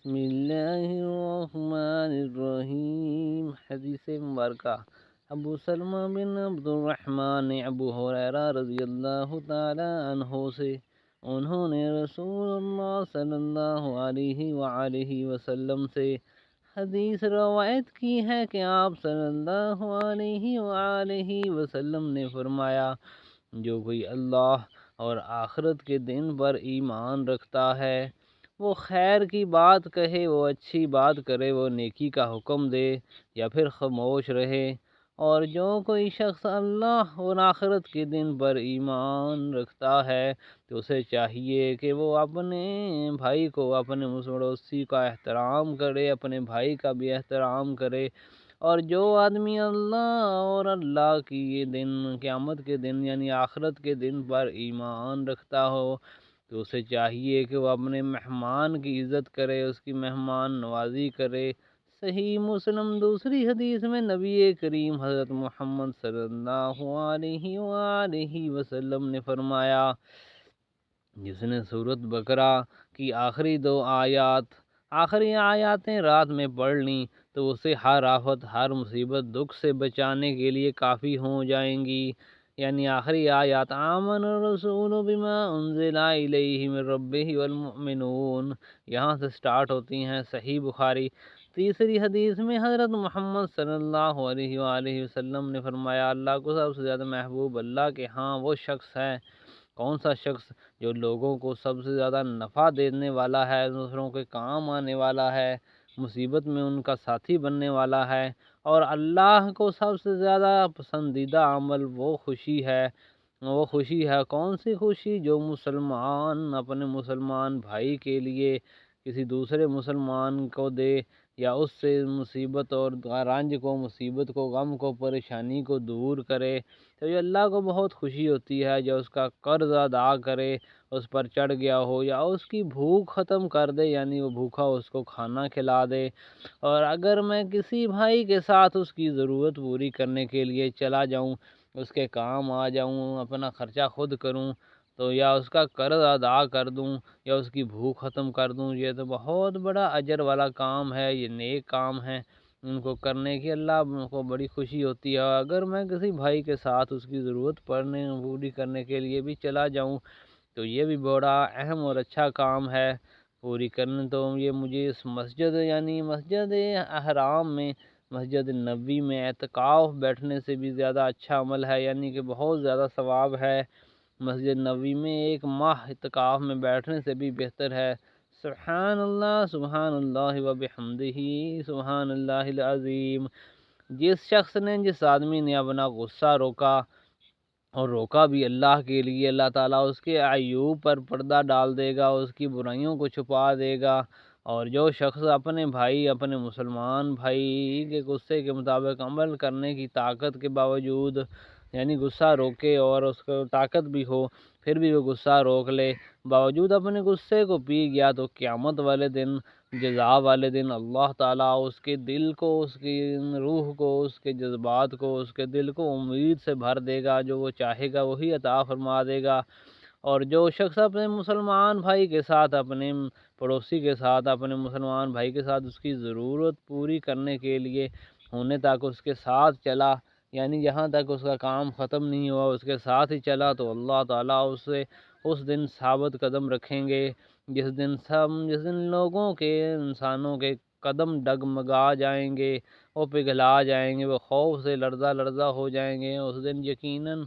بسم اللہ الرحمن الرحیم۔ حدیث مبارکہ ابو سلمہ بن عبد الرحمن ابو ہریرہ رضی اللہ تعالی عنہ سے انہوں نے رسول اللہ صلی اللہ علیہ وآلہ وسلم سے حدیث روایت کی ہے کہ آپ صلی اللہ علیہ وآلہ وسلم نے فرمایا، جو کوئی اللہ اور آخرت کے دن پر ایمان رکھتا ہے، وہ خیر کی بات کہے، وہ اچھی بات کرے، وہ نیکی کا حکم دے یا پھر خاموش رہے، اور جو کوئی شخص اللہ اور آخرت کے دن پر ایمان رکھتا ہے تو اسے چاہیے کہ وہ اپنے بھائی کو، اپنے پڑوسی کا احترام کرے، اپنے بھائی کا بھی احترام کرے، اور جو آدمی اللہ کی یہ دن، قیامت کے دن یعنی آخرت کے دن پر ایمان رکھتا ہو تو اسے چاہیے کہ وہ اپنے مہمان کی عزت کرے، اس کی مہمان نوازی کرے۔ صحیح مسلم دوسری حدیث میں نبی کریم حضرت محمد صلی اللہ علیہ وآلہ وسلم نے فرمایا، جس نے سورۃ بقرہ کی آخری آیاتیں رات میں پڑھ لیں تو اسے ہر آفت، ہر مصیبت، دکھ سے بچانے کے لیے کافی ہو جائیں گی۔ یعنی آخری آیات آمن الرسول بما انزل الیہ من ربہ والمؤمنون یہاں سے سٹارٹ ہوتی ہیں۔ صحیح بخاری تیسری حدیث میں حضرت محمد صلی اللہ علیہ وآلہ وسلم نے فرمایا، اللہ کو سب سے زیادہ محبوب اللہ کے ہاں وہ شخص ہے، کون سا شخص؟ جو لوگوں کو سب سے زیادہ نفع دینے والا ہے، دوسروں کے کام آنے والا ہے، مصیبت میں ان کا ساتھی بننے والا ہے، اور اللہ کو سب سے زیادہ پسندیدہ عمل وہ خوشی ہے۔ کون سی خوشی؟ جو مسلمان اپنے مسلمان بھائی کے لیے کسی دوسرے مسلمان کو دے یا اس سے مصیبت اور رنج کو، مصیبت کو، غم کو، پریشانی کو دور کرے، تو یہ اللہ کو بہت خوشی ہوتی ہے۔ جو اس کا قرض ادا کرے، اس پر چڑھ گیا ہو، یا اس کی بھوک ختم کر دے، یعنی وہ بھوکا اس کو کھانا کھلا دے۔ اور اگر میں کسی بھائی کے ساتھ اس کی ضرورت پوری کرنے کے لیے چلا جاؤں، اس کے کام آ جاؤں، اپنا خرچہ خود کروں، تو یا اس کا قرض ادا کر دوں یا اس کی بھوک ختم کر دوں، یہ تو بہت بڑا اجر والا کام ہے، یہ نیک کام ہے، ان کو کرنے کی اللہ کو بڑی خوشی ہوتی ہے۔ اگر میں کسی بھائی کے ساتھ اس کی ضرورت پوری کرنے کے لیے بھی چلا جاؤں تو یہ بھی بڑا اہم اور اچھا کام ہے پوری کرنے۔ تو یہ مجھے اس مسجد یعنی مسجد احرام میں، مسجد نبوی میں اعتکاف بیٹھنے سے بھی زیادہ اچھا عمل ہے، یعنی کہ بہت زیادہ ثواب ہے۔ مسجد نبوی میں 1 ماہ اعتکاف میں بیٹھنے سے بھی بہتر ہے۔ سبحان اللہ وبحمدہ، سبحان اللہ العظیم۔ جس آدمی نے اپنا غصہ روکا، اور روکا بھی اللہ کے لیے، اللہ تعالیٰ اس کے عیوب پر پردہ ڈال دے گا، اس کی برائیوں کو چھپا دے گا۔ اور جو شخص اپنے بھائی، اپنے مسلمان بھائی کے غصے کے مطابق عمل کرنے کی طاقت کے باوجود، یعنی غصہ روکے اور اس کو طاقت بھی ہو پھر بھی وہ غصہ روک لے، باوجود اپنے غصے کو پی گیا، تو قیامت والے دن، جزا والے دن، اللہ تعالیٰ اس کے دل کو، اس کی روح کو، اس کے جذبات کو، اس کے دل کو امید سے بھر دے گا، جو وہ چاہے گا وہی عطا فرما دے گا۔ اور جو شخص اپنے مسلمان بھائی کے ساتھ، اپنے پڑوسی کے ساتھ، اپنے مسلمان بھائی کے ساتھ اس کی ضرورت پوری کرنے کے لیے ہونے تک اس کے ساتھ چلا، یعنی جہاں تک اس کا کام ختم نہیں ہوا اس کے ساتھ ہی چلا، تو اللہ تعالیٰ اسے اس دن ثابت قدم رکھیں گے، جس دن لوگوں کے، انسانوں کے قدم ڈگمگا جائیں گے، وہ پگھلا جائیں گے، وہ خوف سے لرزہ لرزہ ہو جائیں گے۔ اس دن یقیناً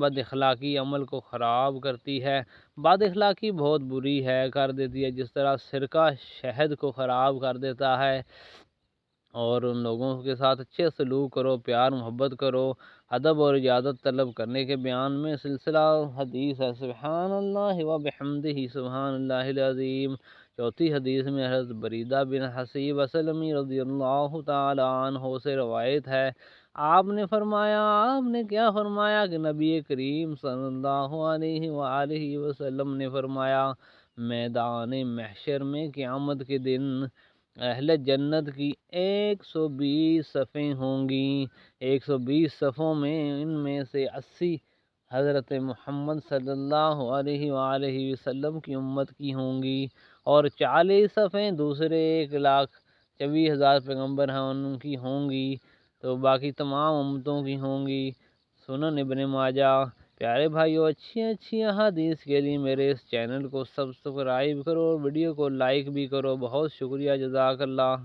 بد اخلاقی عمل کو خراب کرتی ہے۔ بد اخلاقی بہت بری ہے، کر دیتی ہے، جس طرح سرکہ شہد کو خراب کر دیتا ہے۔ اور ان لوگوں کے ساتھ اچھے سلوک کرو، پیار محبت کرو، ادب اور اجازت طلب کرنے کے بیان میں سلسلہ حدیث ہے، سبحان اللہ وبحمدہ، سبحان اللہ العظیم۔ چوتھی حدیث میں حضرت بریدہ بن حصیب اسلمی رضی اللہ تعالی عنہ سے روایت ہے، آپ نے کیا فرمایا کہ نبی کریم صلی اللہ علیہ وآلہ وسلم نے فرمایا، میدان محشر میں قیامت کے دن اہل جنت کی 120 صفیں ہوں گی، 120 صفوں میں ان میں سے 80 حضرت محمد صلی اللہ علیہ وآلہ وسلم کی امت کی ہوں گی، اور 40 صفیں دوسرے 1,24,000 پیغمبر ہیں ان کی ہوں گی، تو باقی تمام امتوں کی ہوں گی۔ سنن ابن ماجہ۔ پیارے بھائیو، اچھی اچھی احادیث کے لیے میرے اس چینل کو سبسکرائب کرو اور ویڈیو کو لائک بھی کرو۔ بہت شکریہ، جزاک اللہ۔